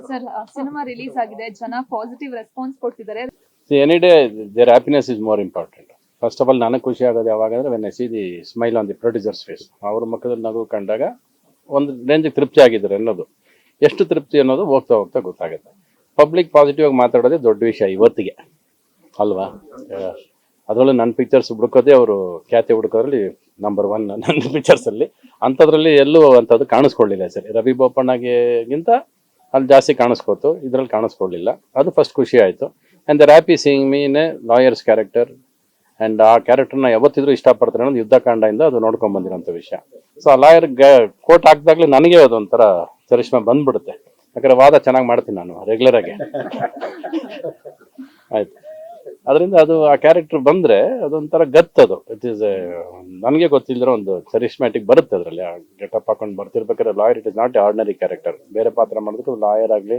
Sir cinema release ಆಗಿದೆ, ಜನ positive response ಕೊಡ್ತಿದ್ದಾರೆ. Any day their happiness is more important. First of all ನನಗೆ ಖುಷಿ ಆಗೋದು ಯಾವಾಗಂದ್ರೆ when I see the smile on the producers face. ಅವ್ರ ಮುಖದಲ್ಲಿ ನಗು ಕಂಡಾಗ ಒಂದು ರೇಂಜಿಗೆ ತೃಪ್ತಿ ಆಗಿದ್ದಾರೆ ಅನ್ನೋದು. ಎಷ್ಟು ತೃಪ್ತಿ ಅನ್ನೋದು ಹೋಗ್ತಾ ಹೋಗ್ತಾ ಗೊತ್ತಾಗುತ್ತೆ. ಪಬ್ಲಿಕ್ ಪಾಸಿಟಿವ್ ಆಗಿ ಮಾತಾಡೋದೇ ದೊಡ್ಡ ವಿಷಯ ಇವತ್ತಿಗೆ ಅಲ್ವಾ. ಅದರಲ್ಲೂ ನನ್ನ ಪಿಕ್ಚರ್ಸ್ ಹುಡುಕೋದೇ ಅವರು ಖ್ಯಾತಿ ಹುಡುಕೋದ್ರಲ್ಲಿ ನಂಬರ್ 1 ನನ್ನ ಪಿಕ್ಚರ್ಸಲ್ಲಿ. ಅಂಥದ್ರಲ್ಲಿ ಎಲ್ಲೂ ಅಂಥದ್ದು ಕಾಣಿಸ್ಕೊಳ್ಳಿಲ್ಲ ಸರ್. ರವಿ ಬೋಪಣ್ಣಗಿಂತ ಅಲ್ಲಿ ಜಾಸ್ತಿ ಕಾಣಿಸ್ಕೋತು, ಇದರಲ್ಲಿ ಕಾಣಿಸ್ಕೊಳ್ಳಿಲ್ಲ. ಅದು ಫಸ್ಟ್ ಖುಷಿ ಆಯಿತು. And they're happy seeing me in a lawyer's character. And ಆ ಕ್ಯಾರೆಕ್ಟರ್ನ ಯಾವತ್ತಿದ್ರೂ ಇಷ್ಟಪಡ್ತಾರೆ ಅನ್ನೋದು ಯುದ್ಧಕಾಂಡದಿಂದ ಅದು ನೋಡ್ಕೊಂಬಂದಿರೋಂಥ ವಿಷಯ. ಸೊ ಆ ಲಾಯರ್ ಕೋರ್ಟ್ ಹಾಕಿದಾಗಲೇ ನನಗೆ ಅದೊಂಥರ ಚರಿಷ್ಮೆ ಬಂದ್ಬಿಡುತ್ತೆ. ಯಾಕಂದರೆ ವಾದ ಚೆನ್ನಾಗಿ ಮಾಡ್ತೀನಿ ನಾನು ರೆಗ್ಯುಲರಾಗಿ. ಆಯ್ತು, ಅದರಿಂದ ಅದು ಆ ಕ್ಯಾರೆಕ್ಟರ್ ಬಂದರೆ ಅದೊಂಥರ ಗತ್ತದು. ಇಟ್ ಈಸ್ ನನಗೆ ಗೊತ್ತಿಲ್ಲದಿರೋ ಒಂದು ಚರಿಷ್ಮ್ಯಾಟಿಕ್ ಬರುತ್ತೆ ಅದರಲ್ಲಿ. ಆ ಗೆಟಪ್ ಹಾಕೊಂಡು ಬರ್ತಿರ್ಬೇಕಾದ್ರೆ lawyer it is not a ordinary character. ಬೇರೆ ಪಾತ್ರ ಮಾಡಿದ್ರು ಲಾಯರ್ ಆಗಲಿ,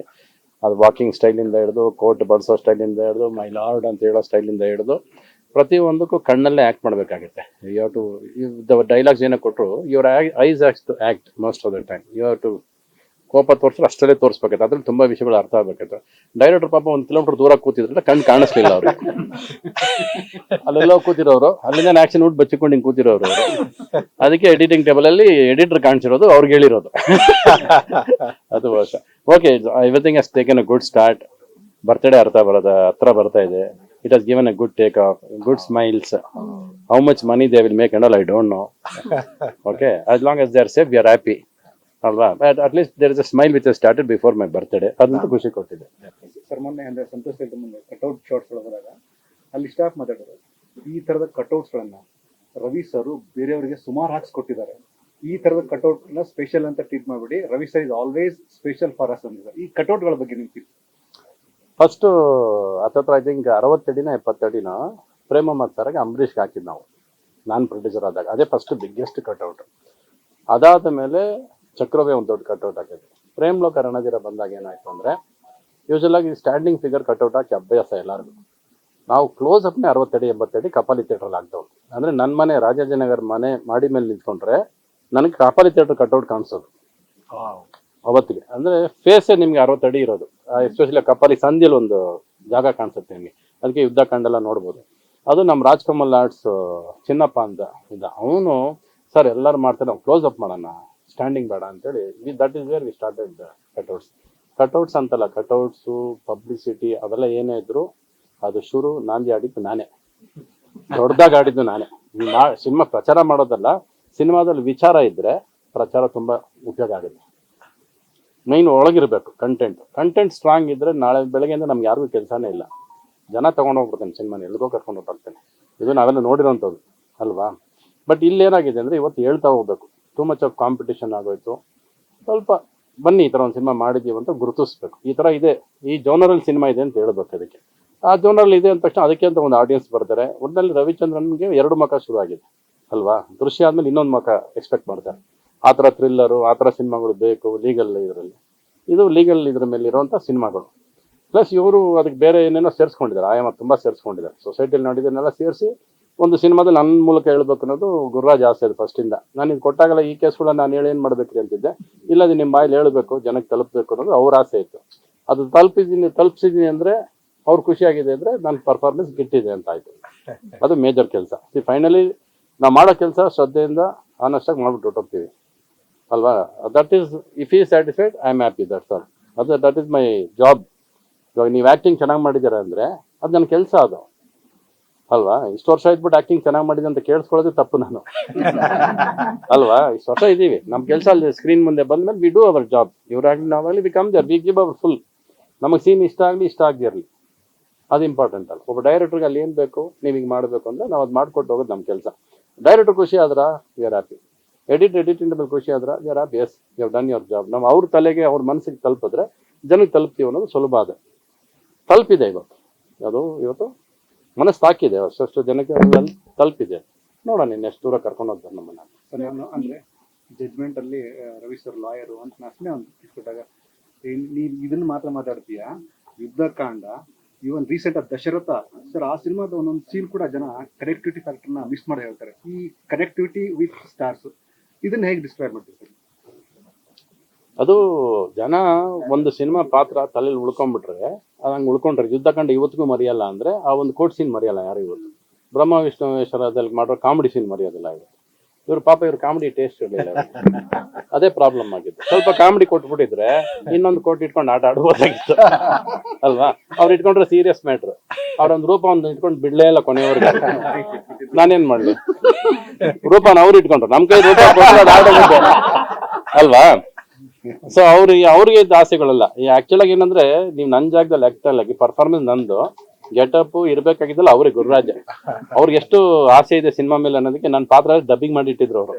ಅದು ವಾಕಿಂಗ್ ಸ್ಟೈಲಿಂದ ಹಿಡಿದು, ಕೋರ್ಟ್ ಬಳಸೋ ಸ್ಟೈಲಿಂದ ಹಿಡಿದು, ಮೈ ಲಾರ್ಡ್ ಅಂತ ಹೇಳೋ ಸ್ಟೈಲಿಂದ ಹಿಡಿದು ಪ್ರತಿಯೊಂದಕ್ಕೂ ಕಣ್ಣಲ್ಲೇ ಆ್ಯಕ್ಟ್ ಮಾಡಬೇಕಾಗುತ್ತೆ. You have to the dialogues ಏನೋ ಕೊಟ್ಟರು your eyes has to act most of the time. You have to ಕೋಪ ತೋರಿಸಿದ್ರೆ ಅಷ್ಟಲ್ಲೇ ತೋರಿಸ್ಬೇಕಾಯ್ತು. ಅದ್ರಲ್ಲಿ ತುಂಬ ವಿಷಯಗಳು ಅರ್ಥ ಆಗಬೇಕಾಯ್ತು. ಡೈರೆಕ್ಟರ್ ಪಾಪ 1 ಕಿಲೋಮೀಟರ್ ದೂರ ಕೂತಿದ್ರೆ ಕಣ್ಣು ಕಾಣಿಸ್ಲಿಲ್ಲ ಅವ್ರಿಗೆ. ಅಲ್ಲೆಲ್ಲೋ ಕೂತಿರೋರು, ಅಲ್ಲಿಂದ ಆಕ್ಷನ್ ಊಟ ಬಚ್ಚಿಕೊಂಡು ಹಿಂಗೆ ಕೂತಿರೋರು. ಅದಕ್ಕೆ ಎಡಿಟಿಂಗ್ ಟೇಬಲಲ್ಲಿ ಎಡಿಟರ್ ಕಾಣಿಸಿರೋದು ಅವ್ರಿಗೆ ಹೇಳಿರೋದು. ಅದು ವರ್ಷ okay. Everything has taken a good start. Birthday ಹತ್ರ ಬರ್ತಾ ಇದೆ. It has given a good take off, good smiles. How much money they will make and all, I don't know. Okay, as long as they are safe, we are happy. Alva, but at least there is a smile which has started before my birthday. Adantu ಖುಷಿ ಕೊಟ್ಟಿದೆ. Sir, ಮೊನ್ನೆ ಅಂದ್ರೆ ಸಂತೋಷ್ ಹೆಗ್ಡೆ ಮುಂದೆ cutout shorts ಹೋದಾಗ ಅಲ್ಲಿ staff ಮಾತಾಡೋದು, ಈ ತರದ ಕಟ್ಔಟ್ಸ್ ಗಳನ್ನ ರವಿ ಸರ್ ಬೇರೆಯವರಿಗೆ ಸುಮಾರು ಹಾಕ್ಸ್ಕೊಟ್ಟಿದ್ದಾರೆ. ಈ ತರದ ಕಟ್ಔಟ್ ನ ಸ್ಪೆಷಲ್ ಅಂತ ಟ್ರೀಟ್ ಮಾಡಬೇಡಿ, Ravi sir is always special for us ಅಂದಿದ್ದಾರೆ. ಈ ಕಟ್ಔಟ್ ಗಳ ಬಗ್ಗೆ ನಿಮ್ಗೆ ಫಸ್ಟು ಹತ್ತತ್ರ ಐ ಥಿಂಕ್ 60 ಅಡಿನ 70 ಅಡಿನ ಪ್ರೇಮ ಮಾತಾರಾಗ ಅಂಬರೀಷ್ಗೆ ಹಾಕಿದ್ದು ನಾವು, ನಾನು ಪ್ರೊಡ್ಯೂಸರ್ ಆದಾಗ. ಅದೇ ಫಸ್ಟ್ ಬಿಗ್ಗೆಸ್ಟ್ ಕಟ್ಔಟ್. ಅದಾದ ಮೇಲೆ ಚಕ್ರವೇ ಒಂದು ದೊಡ್ಡ ಕಟ್ಔಟ್ ಹಾಕಿದ್ವಿ. ಪ್ರೇಮ್ ಲೋಕ ರಣಧೀರ ಬಂದಾಗ ಏನಾಯಿತು ಅಂದರೆ, ಯೂಶಲಾಗಿ ಸ್ಟ್ಯಾಂಡಿಂಗ್ ಫಿಗರ್ ಕಟ್ಔಟ್ ಹಾಕಿ ಅಭ್ಯಾಸ ಎಲ್ಲರಿಗೂ. ನಾವು ಕ್ಲೋಸ್ ಅಪ್ನೇ 60 ಅಡಿ 80 ಅಡಿ ಕಪಾಲಿ ಥಿಯೇಟ್ರಲ್ಲಿ ಆಗ್ತವ್ರು. ಅಂದರೆ ನನ್ನ ಮನೆ ರಾಜಾಜಿನಗರ್ ಮನೆ ಮಾಡಿ ಮೇಲೆ ನಿಂತ್ಕೊಂಡ್ರೆ ನನಗೆ ಕಪಾಲಿ ಥಿಯೇಟ್ರ್ ಕಟ್ಔಟ್ ಕಾಣಿಸೋದು ಅವತ್ತಿಗೆ. ಅಂದರೆ ಫೇಸೇ ನಿಮಗೆ 60 ಅಡಿ ಇರೋದು. ಎಸ್ಪೆಷಲಿ ಕಪಾಲಿ ಸಂಧಿಯಲ್ಲಿ ಒಂದು ಜಾಗ ಕಾಣಿಸುತ್ತೆ ನಿಮಗೆ. ಅದಕ್ಕೆ ಯುದ್ಧಕಾಂಡೆಲ್ಲ ನೋಡ್ಬೋದು. ಅದು ನಮ್ಮ ರಾಜ್ಕಮಲ್ ಆರ್ಟ್ಸ್ ಚಿನ್ನಪ್ಪ ಅಂತ ಇದ್ದ. ಅವನು ಸರ್ ಎಲ್ಲರೂ ಮಾಡ್ತಾರೆ, ನಾವು ಕ್ಲೋಸ್ ಅಪ್ ಮಾಡೋಣ, ಸ್ಟ್ಯಾಂಡಿಂಗ್ ಬೇಡ ಅಂತೇಳಿ. That is where we started cutouts ಅಂತಲ್ಲ, ಕಟ್ಔಟ್ಸು ಪಬ್ಲಿಸಿಟಿ ಅವೆಲ್ಲ ಏನೇ ಇದ್ರು ಅದು ಶುರು ನಾಂದಿ ಆಡಿದ್ದು ನಾನೇ, ದೊಡ್ಡದಾಗಿ ಆಡಿದ್ದು ನಾನೇ. ಸಿನಿಮಾ ಪ್ರಚಾರ ಮಾಡೋದಲ್ಲ, ಸಿನಿಮಾದಲ್ಲಿ ವಿಚಾರ ಇದ್ದರೆ ಪ್ರಚಾರ ತುಂಬ ಉಪಯೋಗ ಆಗುತ್ತೆ. ಮೈನ್ ಒಳಗಿರಬೇಕು ಕಂಟೆಂಟ್ ಸ್ಟ್ರಾಂಗ್ ಇದ್ದರೆ ನಾಳೆ ಬೆಳಗ್ಗೆಯಿಂದ ನಮ್ಗೆ ಯಾರಿಗೂ ಕೆಲಸನೇ ಇಲ್ಲ. ಜನ ತೊಗೊಂಡು ಹೋಗ್ಬಿಡ್ತೇನೆ ಸಿನಿಮಾನ, ಎಲ್ಗೋ ಕರ್ಕೊಂಡು ಹೋಗ್ತೇನೆ. ಇದು ನಾವೆಲ್ಲ ನೋಡಿರೋಂಥದ್ದು ಅಲ್ವಾ. ಬಟ್ ಇಲ್ಲೇನಾಗಿದೆ ಅಂದರೆ ಇವತ್ತು ಹೇಳ್ತಾ ಹೋಗ್ಬೇಕು. ಟೂ ಮಚ್ ಆಫ್ ಕಾಂಪಿಟೇಷನ್ ಆಗೋಯ್ತು. ಸ್ವಲ್ಪ ಬನ್ನಿ ಈ ಥರ ಒಂದು ಸಿನಿಮಾ ಮಾಡಿದ್ದೀವಿ ಅಂತ ಗುರುತಿಸ್ಬೇಕು. ಈ ಥರ ಇದೆ, ಈ ಜೋನರಲ್ಲಿ ಸಿನಿಮಾ ಇದೆ ಅಂತ ಹೇಳ್ಬೇಕು. ಅದಕ್ಕೆ ಆ ಜೋನರಲ್ಲಿ ಇದೆ ಅಂದ ತಕ್ಷಣ ಅದಕ್ಕೆ ಅಂತ ಒಂದು ಆಡಿಯನ್ಸ್ ಬರ್ತಾರೆ. ಒಟ್ಟಿನಲ್ಲಿ ರವಿಚಂದ್ರನ್ಗೆ 2 ಮುಖ ಶುರು ಆಗಿದೆ ಅಲ್ವಾ. ದೃಶ್ಯ ಆದಮೇಲೆ ಇನ್ನೊಂದು ಮುಖ ಎಕ್ಸ್ಪೆಕ್ಟ್ ಮಾಡ್ತಾರೆ. ಆ ಥರ ಥ್ರಿಲ್ಲರು, ಆ ಥರ ಸಿನಿಮಾಗಳು ಬೇಕು ಲೀಗಲ್ ಇದರಲ್ಲಿ. ಇದು ಲೀಗಲ್ ಇದ್ರ ಮೇಲೆ ಇರೋವಂಥ ಸಿನಿಮಾಗಳು. ಪ್ಲಸ್ ಇವರು ಅದಕ್ಕೆ ಬೇರೆ ಏನೇನೋ ಸೇರಿಸ್ಕೊಂಡಿದ್ದಾರೆ, ಆಯಾಮ ತುಂಬ ಸೇರಿಸ್ಕೊಂಡಿದ್ದಾರೆ. ಸೊಸೈಟಿಯಲ್ಲಿ ನೋಡಿದ್ದನ್ನೆಲ್ಲ ಸೇರಿಸಿ ಒಂದು ಸಿನಿಮಾದಲ್ಲಿ ನನ್ನ ಮೂಲಕ ಹೇಳ್ಬೇಕು ಅನ್ನೋದು ಗುರ್ರಾಜ್ ಆಸೆ ಅದು ಫಸ್ಟಿಂದ. ನಾನು ಇದು ಕೊಟ್ಟಾಗಲ್ಲ ಈ ಕೇಸ್ಗಳನ್ನ ನಾನು ಹೇಳೇನು ಮಾಡಬೇಕ್ರಿ ಅಂತಿದ್ದೆ. ಇಲ್ಲ ಅದು ನಿಮ್ಮ ಬಾಯಲ್ಲಿ ಹೇಳಬೇಕು, ಜನಕ್ಕೆ ತಲುಪಬೇಕು ಅನ್ನೋದು ಅವ್ರ ಆಸೆ ಇತ್ತು. ಅದು ತಲುಪಿಸಿದ್ದೀನಿ ಅಂದರೆ ಅವ್ರು ಖುಷಿಯಾಗಿದೆ ಅಂದರೆ ನನ್ನ ಪರ್ಫಾರ್ಮೆನ್ಸ್ ಗಿಟ್ಟಿದೆ ಅಂತ ಆಯಿತು. ಅದು ಮೇಜರ್ ಕೆಲಸ. ಫೈನಲಿ ನಾವು ಮಾಡೋ ಕೆಲಸ ಶ್ರದ್ಧೆಯಿಂದ ಆನೆಸ್ಟಾಗಿ ಮಾಡ್ಬಿಟ್ಟು ಹೊಟ್ಟೋಗ್ತೀವಿ ಅಲ್ವಾ. ದಟ್ ಈಸ್ ಇಫ್ ಈ satisfied I am happy, that's all. That is my job. ಇವಾಗ ನೀವು ಆ್ಯಕ್ಟಿಂಗ್ ಚೆನ್ನಾಗಿ ಮಾಡಿದ್ದೀರಾ ಅಂದರೆ ಅದು ನನ್ನ ಕೆಲಸ ಅದು ಅಲ್ವಾ. ಇಷ್ಟು ವರ್ಷ ಇದ್ಬಿಟ್ಟು ಆ್ಯಕ್ಟಿಂಗ್ ಚೆನ್ನಾಗಿ ಮಾಡಿದೆ ಅಂತ ಕೇಳಿಸ್ಕೊಳ್ಳೋದು ತಪ್ಪು ನಾನು ಅಲ್ವಾ. ಇಷ್ಟು ವರ್ಷ ಇದ್ದೀವಿ, ನಮ್ಮ ಕೆಲಸ ಅಲ್ಲಿ ಸ್ಕ್ರೀನ್ ಮುಂದೆ ಬಂದಮೇಲೆ ವಿ ಡೂ ಅವರ್ ಜಾಬ್. ಇವರಾಗಲಿ ನಾವಾಗಲಿ we come there, we give our full. ನಮಗೆ ಸೀನ್ ಇಷ್ಟ ಆಗಲಿ ಇಷ್ಟ ಆಗಿರಲಿ, ಅದು ಇಂಪಾರ್ಟೆಂಟ್ ಅಲ್ಲ. ಒಬ್ಬ ಡೈರೆಕ್ಟ್ರಿಗೆ ಅಲ್ಲಿ ಏನು ಬೇಕು ನೀವು ಹಿಂಗೆ ಮಾಡಬೇಕು ಅಂದರೆ ನಾವು ಅದು ಮಾಡಿಕೊಟ್ಟು ಹೋಗೋದು ನಮ್ಮ ಕೆಲಸ. ಡೈರೆಕ್ಟ್ರ್ ಖುಷಿ ಆದ್ರೆ ವಿ ಆರ್ ಹ್ಯಾಪಿ. ಎಡಿಟಿಂಗ್ ಮೇಲೆ ಖುಷಿ ಆದ್ರೆ we are happy. Yes you have done your job. ನಾವು ಅವ್ರ ತಲೆಗೆ ಅವ್ರ ಮನಸ್ಸಿಗೆ ತಲುಪಿದ್ರೆ ಜನಕ್ಕೆ ತಲುಪ್ತೀವಿ ಅನ್ನೋದು ಸುಲಭ. ಅದು ತಲುಪಿದೆ ಇವತ್ತು ಮನಸ್ಸು ತಾಕಿದೆ, ಅಷ್ಟು ಜನಕ್ಕೆ ತಲುಪಿದೆ. ನೋಡೋಣ ಎಷ್ಟು ದೂರ ಕರ್ಕೊಂಡು ಹೋಗ್ತಾರೆ ನಮ್ಮನ್ನ. ನಾನು ಅಂದರೆ ಜಡ್ಜ್ಮೆಂಟ್ ಅಲ್ಲಿ ರವಿ ಸರ್ ಲಾಯರು ಅಂತ ಅಷ್ಟೇ ಒಂದು ಇಟ್ಕೊಟ್ಟಾಗ ನೀನು ಇದನ್ನು ಮಾತ್ರ ಮಾತಾಡ್ತೀಯಾ, ಯುದ್ಧಕಾಂಡ, ಇವನ್ ರೀಸೆಂಟ್ ಆಗಿ ದಶರಥ ಸರ್, ಆ ಸಿನಿಮಾದ ಒಂದೊಂದು ಸೀನ್ ಕೂಡ ಜನ ಕನೆಕ್ಟಿವಿಟಿ ಫ್ಯಾಕ್ಟರ್ನ ಮಿಸ್ ಮಾಡಿ ಹೇಳ್ತಾರೆ. ಈ ಕನೆಕ್ಟಿವಿಟಿ ವಿತ್ ಸ್ಟಾರ್ಸ್ ಇದನ್ನ ಹೇಗೆ ಡಿಸ್ಕ್ರೈಬ್ ಮಾಡ್ತೀವಿ ಸರ್? ಅದು ಜನ ಒಂದು ಸಿನಿಮಾ ಪಾತ್ರ ತಲೆಯಲ್ಲಿ ಉಳ್ಕೊಂಡ್ಬಿಟ್ರೆ ಅದು ಹಂಗೆ ಉಳ್ಕೊಂಡ್ರೆ ಯುದ್ಧ ಕಂಡು ಇವತ್ತಿಗೂ ಮರೆಯಲ್ಲ ಅಂದ್ರೆ ಆ ಒಂದು ಕೋಟ್ ಸೀನ್ ಮರೆಯಲ್ಲ ಯಾರು ಇವತ್ತು. ಬ್ರಹ್ಮ ವಿಷ್ಣುವೇಶ್ವರದಲ್ಲಿ ಮಾಡೋ ಕಾಮಿಡಿ ಸೀನ್ ಮರೆಯೋದಿಲ್ಲ ಇವರು. ಇವ್ರು ಪಾಪ ಇವ್ರು ಕಾಮಿಡಿ ಟೇಸ್ಟ್ ಇರಲಿಲ್ಲ, ಅದೇ ಪ್ರಾಬ್ಲಮ್ ಆಗಿತ್ತು. ಸ್ವಲ್ಪ ಕಾಮಿಡಿ ಕೊಟ್ಬಿಟ್ಟಿದ್ರೆ ಇನ್ನೊಂದು ಕೋಟ್ ಇಟ್ಕೊಂಡು ಆಟ ಆಡ್ಬೋದಾಗಿತ್ತು ಅಲ್ವಾ. ಅವ್ರು ಇಟ್ಕೊಂಡ್ರೆ ಸೀರಿಯಸ್ ಮ್ಯಾಟ್ರ್, ಅವ್ರೊಂದು ರೂಪ ಒಂದು ಇಟ್ಕೊಂಡು ಬಿಡ್ಲೇ ಇಲ್ಲ ಕೊನೆಯವರೆಗೆ. ನಾನೇನ್ ಮಾಡ್ಲಿ, ರೂಪನ ಅವ್ರು ಇಟ್ಕೊಂಡ್ರು, ನಮ್ ಕೈ ರೂಪ ಆಡೋದಿದೆ ಅಲ್ವಾ. ಸೊ ಅವ್ರಿಗೆ ಇದ್ದ ಆಸೆಗಳಲ್ಲ. ಆಕ್ಚುಲ್ ಆಗಿ ಏನಂದ್ರೆ ನೀವು ನನ್ನ ಜಾಗದಲ್ಲಿ ಆಗ್ತಾ ಪರ್ಫಾರ್ಮೆನ್ಸ್ ನಂದು ಗೆಟಪ್ ಇರ್ಬೇಕಾಗಿದ್ದಲ್ಲ ಅವ್ರಿಗೆ ಗುರುರಾಜ. ಅವ್ರಿಗೆ ಎಷ್ಟು ಆಸೆ ಇದೆ ಸಿನಿಮಾ ಮೇಲೆ ಅನ್ನೋದಕ್ಕೆ ನನ್ನ ಪಾತ್ರ ಡಬ್ಬಿಂಗ್ ಮಾಡಿ ಇಟ್ಟಿದ್ರು ಅವರು.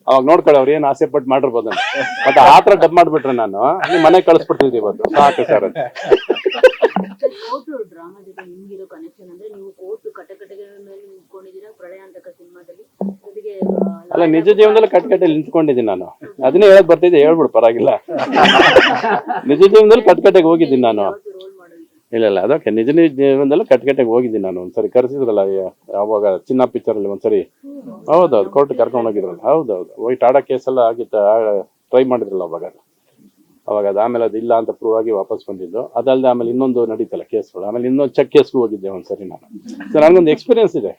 ಅವಾಗ ನೋಡ್ಕೊಳ್ಳಿ ಅವ್ರು ಏನ್ ಆಸೆ ಪಟ್ಟು ಮಾಡಿರ್ಬೋದು ಅಂತ. ಮತ್ತೆ ಆತರ ಡಬ್ ಮಾಡ್ಬಿಟ್ರೆ ನಾನು ನೀವು ಮನೆಗೆ ಕಳಿಸ್ಬಿಡ್ತಿದ್ದೆ ಇವತ್ತು, ಸಾಕು ಸರ್ ಅಂತ. ಡ್ರಾಮಾ ಜೊತೆ ನಿಮ್ಗಿರೋ ಕನೆಕ್ಷನ್ ಅಂದ್ರೆ ನೀವು ಕೋರ್ಟ್ ಕಟಕಟೆಗಳ ಮೇಲೆ ನಿಂತ್ಕೊಂಡಿದ್ದೀರಾ ಪ್ರಳಯ ಅಂತಕ ಸಿನಿಮಾದಲ್ಲಿ. ಜೊತೆಗೆ ಅಲ್ಲ, ನಿಜ ಜೀವನದಲ್ಲಿ ಕಟ್ಕಟ್ಟೆಯಲ್ಲಿ ನಿಂತ್ಕೊಂಡಿದ್ದೀನಿ ನಾನು. ಅದನ್ನೇ ಹೇಳಕ್ ಬರ್ತಿದ್ದೆ, ಹೇಳ್ಬಿಡು ಪರವಾಗಿಲ್ಲ. ನಿಜ ಜೀವನದಲ್ಲಿ ಕಟ್ಕಟ್ಟೆಗೆ ಹೋಗಿದ್ದೀನಿ ನಾನು. ರೋಲ್ ಮಾಡೋದು ಇಲ್ಲ ಅದಕ್ಕೆ ನಿಜ ಜೀವನದಲ್ಲಿ ಕಟ್ಕಟ್ಟೆಗೆ ಹೋಗಿದ್ದೀನಿ ನಾನು. ಒಂದ್ಸರಿ ಕರೆಸಿದ್ರಲ್ಲ ಯಾವಾಗ ಚಿನ್ನ ಪಿಕ್ಚರ್ ಅಲ್ಲಿ ಒಂದ್ಸರಿ. ಹೌದೌದು, ಕೋರ್ಟ್ ಕರ್ಕೊಂಡು ಹೋಗಿದ್ರಲ್ಲ. ಹೌದೌದು, ಹೋಗಿ ಟಾಡಾ ಕೇಸ್ ಎಲ್ಲ ಆಗಿತ್ತು, ಟ್ರೈ ಮಾಡಿದ್ರಲ್ಲ ಅವಾಗ ಅದಾದ್ಮೇಲೆ ಅದು ಇಲ್ಲ ಅಂತ ಪ್ರೂವ್ ಆಗಿ ವಾಪಸ್ ಬಂದಿದ್ದು. ಅದಲ್ಲದೆ ಆಮೇಲೆ ಇನ್ನೊಂದು ನಡೀತಲ್ಲ ಕೇಸ್ಗಳು, ಆಮೇಲೆ ಇನ್ನೊಂದು ಚೆಕ್ ಕೇಸ್ಗೂ ಹೋಗಿದ್ದೆ ಒಂದ್ಸರಿ ನಾನು. ಸೊ ನನಗೊಂದು ಎಕ್ಸ್ಪೀರಿಯನ್ಸ್ ಇದೆ.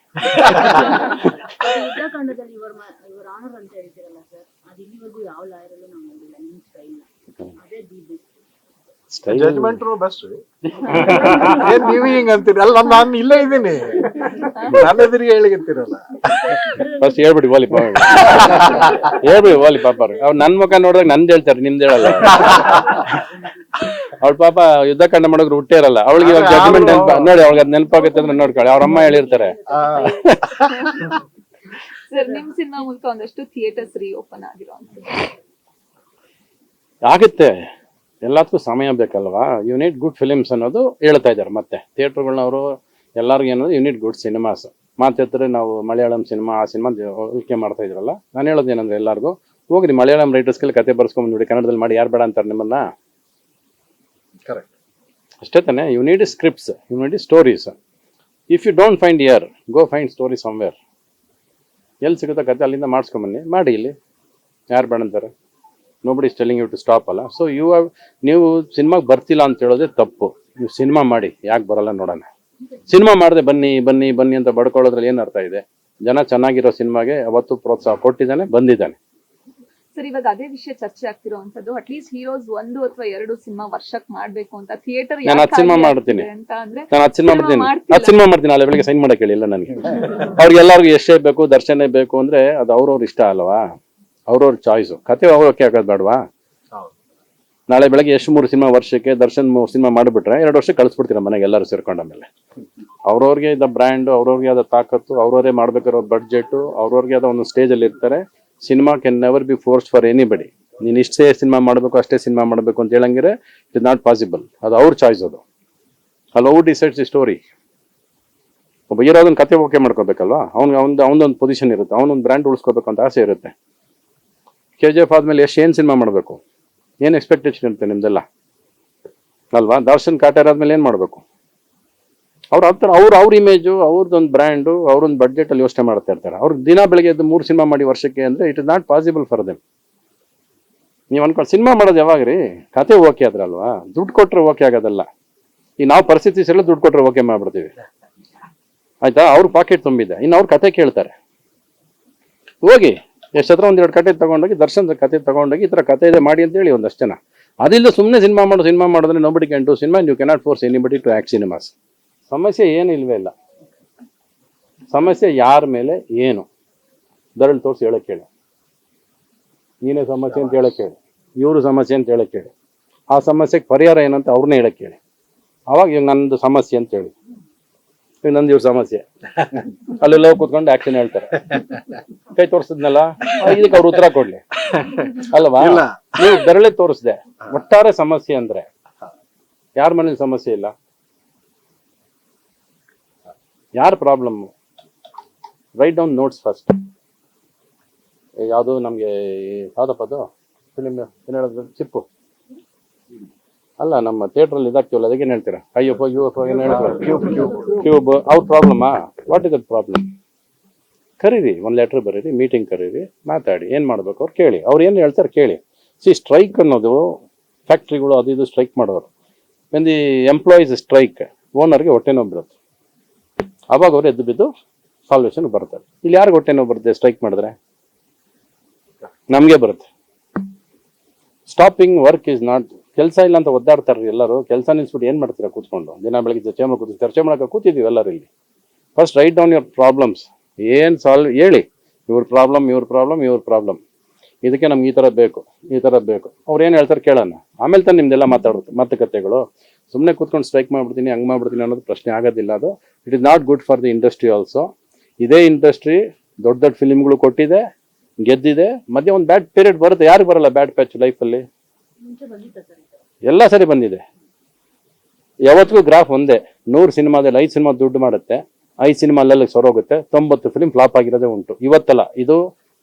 ಉತ್ತರಾಖಂಡದಲ್ಲಿ ಇವರ ಆನರ್ ಅಂತ ಹೇಳ್ತೀರಲ್ಲ ಸರ್, ಅದು ಇಲ್ಲಿವರೆಗೂ ಯಾವ ಲಾಯರಲ್ಲೂ ನಾವು ನೋಡಿಲ್ಲ ನಿಮ್ ಸ್ಟೈಲ್. ಅದೇ ದಿ ಬೆಸ್ಟ್ ಜಜ್ಮೆಂಟ್ ಬೆಸ್ಟ್. ಏನ್ ನೀವು ಹಿಂಗ ಅಂತೀರಿ? ಅಲ್ಲ, ನಾನು ಇಲ್ಲೇ ಇದ್ದೀನಿ, ನನ್ನ ಎದುರಿಗೆ ಹೇಳಿರ್ತೀರಲ್ಲ. ಫಸ್ಟ್ ಹೇಳ್ಬಿಡಿ ಓಲಿ ಪಾಪ, ಹೇಳ್ಬಿಡಿ ಓಲಿ ಪಾಪ. ಅವ್ರು ನನ್ ಮುಖ ನೋಡಿದಾಗ ನಂದು ಹೇಳ್ತಾರೆ, ನಿಮ್ದು ಹೇಳಲ್ಲ. ಅವ್ಳ ಪಾಪ ಯುದ್ಧ ಕಂಡ ಮಾಡೋರು ಹುಟ್ಟೇ ಇರಲ್ಲ ಅವಳಿಗೆ. ಇವಾಗ ಜಜ್ಮೆಂಟ್ ನೋಡಿ, ಅವಳಿಗೆ ಅದ್ ನೆನಪಾಗುತ್ತೆ ಅಂದ್ರೆ ನೋಡ್ಕೊಳ್ಳಿ, ಅವ್ರ ಅಮ್ಮ ಹೇಳಿರ್ತಾರೆ. ಸರ್ ನಿಮ್ ಸಿನಿಮಾ ಮೂಲಕ ಒಂದಷ್ಟು ಥಿಯೇಟರ್ಸ್ ರೀಓಪನ್ ಆಗಿರೋ ಆಗುತ್ತೆ. ಎಲ್ಲದಕ್ಕೂ ಸಮಯ ಬೇಕಲ್ವಾ. ಯು ನೀಡ್ ಗುಡ್ ಫಿಲಿಮ್ಸ್ ಅನ್ನೋದು ಹೇಳ್ತಾ ಇದ್ದಾರೆ. ಮತ್ತೆ ಥಿಯೇಟರ್ಗಳನ್ನವರು ಎಲ್ಲರಿಗೂ ಏನಂದ್ರೆ ಯು ನೀಡ್ ಗುಡ್ ಸಿನಿಮಾಸ್. ಮಾತಾಡ್ತಾರೆ ನಾವು ಮಲಯಾಳಂ ಸಿನಿಮಾ, ಆ ಸಿನಿಮಾ ಹೋಲಿಕೆ ಮಾಡ್ತಾ ಇದ್ರಲ್ಲ. ನಾನು ಹೇಳೋದು ಏನಂದ್ರೆ ಎಲ್ಲರಿಗೂ ಹೋಗ್ರಿ ಮಲಯಾಳಂ ರೈಟರ್ಸ್ಗೆಲ್ಲ ಕತೆ ಬರ್ಸ್ಕೊಂಡ್ ನೋಡಿ, ಕನ್ನಡದಲ್ಲಿ ಮಾಡಿ, ಯಾರು ಬೇಡ ಅಂತಾರೆ ನಿಮ್ಮನ್ನ. ಕರೆಕ್ಟ್, ಅಷ್ಟೇ ತಾನೆ. You need scripts, you need stories. If you don't find here, go find story somewhere. ಎಲ್ಲಿ ಸಿಗುತ್ತಾ ಕತೆ ಅಲ್ಲಿಂದ ಮಾಡಿಸ್ಕೊಂಬನ್ನಿ, ಮಾಡಿ. ಇಲ್ಲಿ ಯಾರು ಬೇಡ ಅಂತಾರೆ? Nobody is telling you to stop ಅಲ್ಲ. ಸೊ ನೀವು ಸಿನಿಮಾಗೆ ಬರ್ತಿಲ್ಲ ಅಂತ ಹೇಳೋದೇ ತಪ್ಪು. ನೀವು ಸಿನಿಮಾ ಮಾಡಿ, ಯಾಕೆ ಬರಲ್ಲ ನೋಡೋಣ. ಸಿನಿಮಾ ಮಾಡದೆ ಬನ್ನಿ ಬನ್ನಿ ಬನ್ನಿ ಅಂತ ಬಡ್ಕೊಳ್ಳೋದ್ರಲ್ಲಿ ಏನು ಅರ್ಥ ಇದೆ? ಜನ ಚೆನ್ನಾಗಿರೋ ಸಿನಿಮಾಗೆ ಅವತ್ತು ಪ್ರೋತ್ಸಾಹ ಕೊಟ್ಟಿದ್ದಾನೆ, ಬಂದಿದ್ದಾನೆ. ಸರ್ ಇವಾಗ ಅದೇ ವಿಷಯ ಚರ್ಚೆ ಆಗ್ತಿರೋಂಥದ್ದು, ಅಟ್ಲೀಸ್ಟ್ ಹೀರೋಸ್ 1 ಅಥವಾ 2 ಸಿನಿಮಾ ವರ್ಷಕ್ಕೆ ಮಾಡ್ಬೇಕು ಅಂತ ಥಿಯೇಟರ್. ನಾನು 10 ಸಿನಿಮಾ ಮಾಡ್ತೀನಿ ಅಂತ ಅಂದ್ರೆ ನಾನು 10 ಸಿನಿಮಾ ಮಾಡ್ತೀನಿ, 10 ಸಿನಿಮಾ ಮಾಡ್ತೀನಿ. ನಾಳೆ ಬೆಳಿಗ್ಗೆ ಸೈನ್ ಮಾಡಕ್ಕೆ ಹೇಳಿಲ್ಲ ನನಗೆ. ಅವ್ರಿಗೆಲ್ಲರಿಗೂ ಎಷ್ಟೇ ಬೇಕು, ದರ್ಶನೇ ಬೇಕು ಅಂದ್ರೆ ಅದು ಅವ್ರವ್ರ ಇಷ್ಟ ಅಲ್ವಾ, ಅವ್ರವ್ರ ಚಾಯ್ಸು. ಕತೆ ಅವ್ರಕ್ಕೆ ಹಾಕೋದು ಬೇಡವಾ? ನಾಳೆ ಬೆಳಗ್ಗೆ ಎಷ್ಟು 3 ಸಿನಿಮಾ ವರ್ಷಕ್ಕೆ ದರ್ಶನ್ 3 ಸಿನಿಮಾ ಮಾಡಿಬಿಟ್ರೆ 2 ವರ್ಷ ಕಳಿಸ್ಬಿಡ್ತೀರ ಮನೆಗೆ ಎಲ್ಲರೂ ಸೇರ್ಕೊಂಡ ಮೇಲೆ. ಅವ್ರವ್ರಿಗೆ ಇದ್ದ ಬ್ರ್ಯಾಂಡು, ಅವ್ರವ್ರಿಗೆ ಆದ ತಾಕತ್ತು, ಅವ್ರವರೇ ಮಾಡ್ಬೇಕಾರೋ ಬಡ್ಜೆಟ್, ಅವ್ರವ್ರಿಗೆ ಆದ ಒಂದು ಸ್ಟೇಜಲ್ಲಿ ಇರ್ತಾರೆ. Cinema can never be forced for anybody. ನೀನು ಇಷ್ಟೇ ಸಿನಿಮಾ ಮಾಡಬೇಕು, ಅಷ್ಟೇ ಸಿನಿಮಾ ಮಾಡಬೇಕು ಅಂತ ಹೇಳಂಗಿದ್ರೆ ಇಟ್ ಇಸ್ ನಾಟ್ ಪಾಸಿಬಲ್. ಅದು ಅವ್ರ ಚಾಯ್ಸ್. ಅದು ಅಲ್ಲಿ ಔಟ್ ಡಿಸೈಡ್ಸ್ ದಿ ಸ್ಟೋರಿ. ಒಬ್ಬ ಹೀರೋ ಅದನ್ನ ಕತೆ ಓಕೆ ಮಾಡ್ಕೋಬೇಕಲ್ವಾ. ಅವನದೊಂದು ಪೊಸಿಷನ್ ಇರುತ್ತೆ, ಅವನೊಂದು ಬ್ರ್ಯಾಂಡ್ ಉಳಿಸ್ಕೋಬೇಕು ಅಂತ ಆಸೆ ಇರುತ್ತೆ. KGF ಆದ್ಮೇಲೆ ಏನು ಸಿನಿಮಾ ಮಾಡಬೇಕು, ಏನು ಎಕ್ಸ್ಪೆಕ್ಟೇಷನ್ ಇರುತ್ತೆ ನಿಮ್ದೆಲ್ಲ ಅಲ್ವಾ. ದರ್ಶನ್ ಕಾಟೇರ್ ಆದ್ಮೇಲೆ ಏನು ಮಾಡಬೇಕು? ಅವ್ರ ಇಮೇಜು, ಅವ್ರದ್ದೊಂದು ಬ್ರ್ಯಾಂಡು, ಅವ್ರೊಂದು ಬಡ್ಜೆಟ್ ಅಲ್ಲಿ ಯೋಚನೆ ಮಾಡ್ತಾ ಇರ್ತಾರೆ. ಅವ್ರಿಗೆ ದಿನ ಬೆಳಗ್ಗೆ 3 ಸಿನಿಮಾ ಮಾಡಿ ವರ್ಷಕ್ಕೆ ಅಂದ್ರೆ it is not possible for them. ನೀವು ಅನ್ಕೊಂಡು ಸಿನಿಮಾ ಮಾಡೋದು ಯಾವಾಗ ರೀ? ಕತೆ ಓಕೆ ಆದ್ರಲ್ವಾ. ದುಡ್ಡು ಕೊಟ್ರೆ ಓಕೆ ಆಗೋದಲ್ಲ. ಈಗ ನಾವು ಪರಿಸ್ಥಿತಿ ಸಲ ದುಡ್ಡು ಕೊಟ್ರೆ ಓಕೆ ಮಾಡ್ಬಿಡ್ತೀವಿ, ಆಯ್ತಾ. ಅವ್ರ ಪಾಕೆಟ್ ತುಂಬಿದೆ, ಇನ್ನು ಅವ್ರ ಕತೆ ಕೇಳ್ತಾರೆ. ಹೋಗಿ ಎಷ್ಟು ಹತ್ರ 1-2 ಕತೆ ತಗೊಂಡೋಗಿ, ದರ್ಶನ್ ಕತೆ ತಗೊಂಡೋಗಿ ಈ ಥರ ಕತೆ ಇದೆ ಮಾಡಿ ಅಂತ ಹೇಳಿ ಒಂದಷ್ಟು ಜನ. ಅದಿಲ್ಲ ಸುಮ್ಮನೆ ಸಿನಿಮಾ ಮಾಡಿದ್ರೆ nobody can do cinema. You cannot force anybody to act cinemas. ಸಮಸ್ಯೆ ಏನು ಇಲ್ವೇ ಇಲ್ಲ. ಸಮಸ್ಯೆ ಯಾರ ಮೇಲೆ ಏನು ಬೆರಳು ತೋರಿಸಿ ಹೇಳಕ್ಕೆ ಹೇಳಿ. ನೀನೇ ಸಮಸ್ಯೆ ಅಂತ ಹೇಳಕ್ಕೆ ಹೇಳಿ, ಇವರು ಸಮಸ್ಯೆ ಅಂತ ಹೇಳಕ್ಕೆ ಹೇಳಿ. ಆ ಸಮಸ್ಯೆಗೆ ಪರಿಹಾರ ಏನಂತ ಅವ್ರನ್ನೇ ಹೇಳಕ್ಕೆ ಹೇಳಿ. ಅವಾಗ ಇವಾಗ ನಂದು ಸಮಸ್ಯೆ ಅಂತ ಹೇಳಿ, ಈಗ ನಂದು ಇವ್ರ ಸಮಸ್ಯೆ. ಅಲ್ಲೆಲ್ಲ ಕೂತ್ಕೊಂಡು ಆಕ್ಷನ್ ಹೇಳ್ತಾರೆ. ಕೈ ತೋರಿಸಿದ್ನಲ್ಲ, ಇದಕ್ಕೆ ಅವ್ರು ಉತ್ತರ ಕೊಡ್ಲಿ ಅಲ್ವಾ. ನೀವು ಬೆರಳೆ ತೋರಿಸ್ದೆ. ಒಟ್ಟಾರೆ ಸಮಸ್ಯೆ ಅಂದ್ರೆ ಯಾರ ಮನೇಲಿ ಸಮಸ್ಯೆ ಇಲ್ಲ? ಯಾರ problem? Write down notes first. ಯಾವುದು ನಮಗೆ ಯಾವ್ದಪ್ಪ ಅದು ಫಿಲಿಮ್ ಏನು ಹೇಳಿದ್ರು? ಚಿಪ್ಪು ಅಲ್ಲ, ನಮ್ಮ ಥಿಯೇಟ್ರಲ್ಲಿ ಇದಾಗ್ತೀವಲ್ಲ, ಅದಕ್ಕೇನು ಹೇಳ್ತೀರಾ? ಅಯ್ಯಪ್ಪ UFO ಏನು ಹೇಳ್ತಾರೆ? ಕ್ಯೂಬ್. ಅವ್ರ ಪ್ರಾಬ್ಲಮ್ಮಾ? What is that problem? ಕರೀರಿ, ಒಂದು ಲೆಟ್ರ್ ಬರೀರಿ, ಮೀಟಿಂಗ್ ಕರೀರಿ, ಮಾತಾಡಿ, ಏನು ಮಾಡ್ಬೇಕು ಅವ್ರು ಕೇಳಿ. ಅವ್ರು ಏನು ಹೇಳ್ತಾರೆ ಕೇಳಿ. ಸ್ಟ್ರೈಕ್ ಅನ್ನೋದು ಫ್ಯಾಕ್ಟ್ರಿಗಳು ಅದು ಇದು ಸ್ಟ್ರೈಕ್ ಮಾಡೋರು. ವೆನ್ ದಿ ಎಂಪ್ಲಾಯೀಸ್ ಸ್ಟ್ರೈಕ್, ಓನರ್ಗೆ ಹೊಟ್ಟೆ ನೋವು ಬರುತ್ತೆ. ಅವಾಗ ಅವ್ರು ಎದ್ದು ಬಿದ್ದು ಸಾಲ್ವೇಷನ್ ಬರ್ತಾರೆ. ಇಲ್ಲಿ ಯಾರಿಗೆ ಹೊಟ್ಟೆ ನೋವು ಬರುತ್ತೆ ಸ್ಟ್ರೈಕ್ ಮಾಡಿದ್ರೆ? ನಮಗೆ ಬರುತ್ತೆ. ಸ್ಟಾಪಿಂಗ್ ವರ್ಕ್ ಇಸ್ ನಾಟ್, ಕೆಲಸ ಇಲ್ಲ ಅಂತ ಒದ್ದಾಡ್ತಾರೆ ಎಲ್ಲರೂ. ಕೆಲಸ ನಿಲ್ಸ್ಬಿಟ್ಟು ಏನು ಮಾಡ್ತೀರಾ ಕೂತ್ಕೊಂಡು? ದಿನ ಬೆಳಗ್ಗೆ ಚರ್ಚೆ ಮಾಡೋಕೆ ಕೂತಿದ್ದೀವಿ ಎಲ್ಲರೂ ಇಲ್ಲಿ. First write down your problems. ಏನು ಸಾಲ್ವ್ ಹೇಳಿ, ಇವ್ರ ಪ್ರಾಬ್ಲಮ್, ಇದಕ್ಕೆ ನಮ್ಗೆ ಈ ಥರ ಬೇಕು. ಅವ್ರು ಏನು ಹೇಳ್ತಾರೆ ಕೇಳೋಣ, ಆಮೇಲೆ ತಾನು ನಿಮ್ದೆಲ್ಲ ಮಾತುಕತೆಗಳು. ಸುಮ್ಮನೆ ಕೂತ್ಕೊಂಡು ಸ್ಟ್ರೈಕ್ ಮಾಡ್ಬಿಡ್ತೀನಿ, ಹಂಗೆ ಮಾಡ್ಬಿಡ್ತೀನಿ ಅನ್ನೋದು ಪ್ರಶ್ನೆ ಆಗೋದಿಲ್ಲ. ಅದು it is not good for the industry also. ಇದೇ ಇಂಡಸ್ಟ್ರಿ ದೊಡ್ಡ ದೊಡ್ಡ ಫಿಲಿಮ್ಗಳು ಕೊಟ್ಟಿದೆ, ಗೆದ್ದಿದೆ. ಮಧ್ಯೆ ಒಂದು ಬ್ಯಾಡ್ ಪೀರಿಯಡ್ ಬರುತ್ತೆ. ಯಾರಿಗೆ ಬರಲ್ಲ ಬ್ಯಾಡ್ ಪ್ಯಾಚ್ ಲೈಫಲ್ಲಿ? ಮುಂಚೆ ಬಂದಿತ್ತ ಸರ್ ಈ ತರ? ಎಲ್ಲ ಸರಿ ಬಂದಿದೆ. ಯಾವತ್ತಿಗೂ ಗ್ರಾಫ್ ಒಂದೇ. 100 ಸಿನಿಮಾದಲ್ಲಿ 5 ಸಿನಿಮಾ ದುಡ್ಡು ಮಾಡುತ್ತೆ, 5 ಸಿನಿಮಾ ಅಲ್ಲೆಲ್ಲ ಸೊರೋಗುತ್ತೆ. 90 ಫಿಲ್ಮ್ ಫ್ಲಾಪ್ ಆಗಿರೋದೇ ಉಂಟು. ಇವತ್ತಲ್ಲ, ಇದು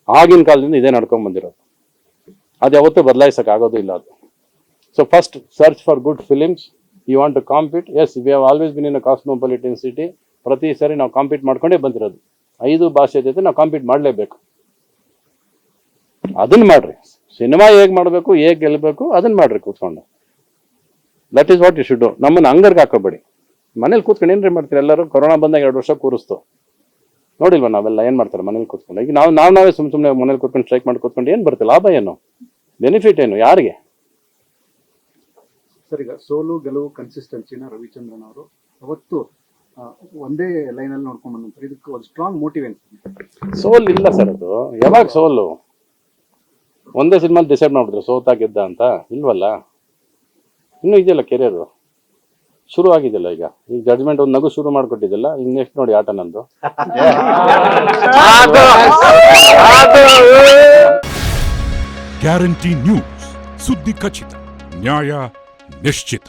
ಆಗಿನ ಕಾಲದಿಂದ ಇದೇ ನಡ್ಕೊಂಡ್ ಬಂದಿರೋದು. ಅದು ಯಾವತ್ತೂ ಬದಲಾಯಿಸಕ್ ಆಗೋದು ಇಲ್ಲ ಅದು. So first search for good films. You want to compete. Yes, we have always been in a cosmopolitan city. ಪ್ರತಿ ಸರಿ ನಾವು ಕಾಂಪೀಟ್ ಮಾಡ್ಕೊಂಡೇ ಬಂದಿರೋದು. 5 ಭಾಷೆ ಜೊತೆ ನಾವು ಕಾಂಪೀಟ್ ಮಾಡಲೇಬೇಕು. ಅದನ್ನ ಮಾಡ್ರಿ. ಸಿನಿಮಾ ಹೇಗೆ ಮಾಡಬೇಕು, ಹೇಗೆ ಗೆಲ್ಲಬೇಕು ಅದನ್ನ ಮಾಡ್ರಿ ಕೂತ್ಕೊಂಡು. That is what you should do. ನಮ್ಮನ್ನ ಅಂಗರ್ಗೆ ಹಾಕೋಬೇಡಿ. ಮನೇಲಿ ಕೂತ್ಕೊಂಡು ಏನ್ರಿ ಮಾಡ್ತೀರಿ? ಎಲ್ಲರೂ ಕೊರೋನಾ ಬಂದಾಗ 2 ವರ್ಷ ಕೂರಿಸ್ತು ನೋಡಿಲ್ವಾ ನಾವೆಲ್ಲ ಏನು ಮಾಡ್ತಾರೆ ಮನೇಲಿ ಕೂತ್ಕೊಂಡು? ಈಗ ನಾವೇ ಸುಮ್ಮನೆ ಮನೇಲಿ ಕೂತ್ಕೊಂಡು ಸ್ಟ್ರೈಕ್ ಮಾಡಿ ಕೂತ್ಕೊಂಡು ಏನು ಬರುತ್ತೆ? ಲಾಭ ಏನು? ಬೆನಿಫಿಟ್ ಏನು? ಯಾರಿಗೆ? ಸರ್, ಈಗ ಸೋಲು ಗೆಲುವು ಕನ್ಸಿಸ್ಟೆನ್ಸಿನ ರವಿಚಂದ್ರನ್ ಅವರು ಅವತ್ತು ಒಂದೇ ಲೈನಲ್ಲಿ ನೋಡ್ಕೊಂಡು ಬಂದಂತಾರೆ. ಇದಕ್ಕೆ ಒಂದು ಸ್ಟ್ರಾಂಗ್ ಮೋಟಿವ್ ಏನು? ಸೋಲ್ ಇಲ್ಲ ಸರ್. ಅದು ಯಾವಾಗ ಸೋಲು? ಒಂದೇ ಸಿನಿಮಾ ಡಿಸೈಡ್ ಮಾಡಿದ್ರು ಸೋತಾಗಿದ್ದ ಅಂತ? ಇಲ್ವಲ್ಲ, ಇನ್ನೂ ಇದೆಯಲ್ಲ ಕೆರಿಯರು. ಶುರು ಆಗಿದೆಯಲ್ಲ ಈಗ ಜಡ್ಜ್ಮೆಂಟ್. ಒಂದು ನಗು ಶುರು ಮಾಡಿಕೊಟ್ಟಿದ್ದಲ್ಲ, ಈಗ ನೆಕ್ಸ್ಟ್ ನೋಡಿ ಆಟ ನಂದು. ಗ್ಯಾರಂಟಿ ನ್ಯೂಸ್, ಸುದ್ದಿ ಖಚಿತ, ನ್ಯಾಯ ನಿಶ್ಚಿತ.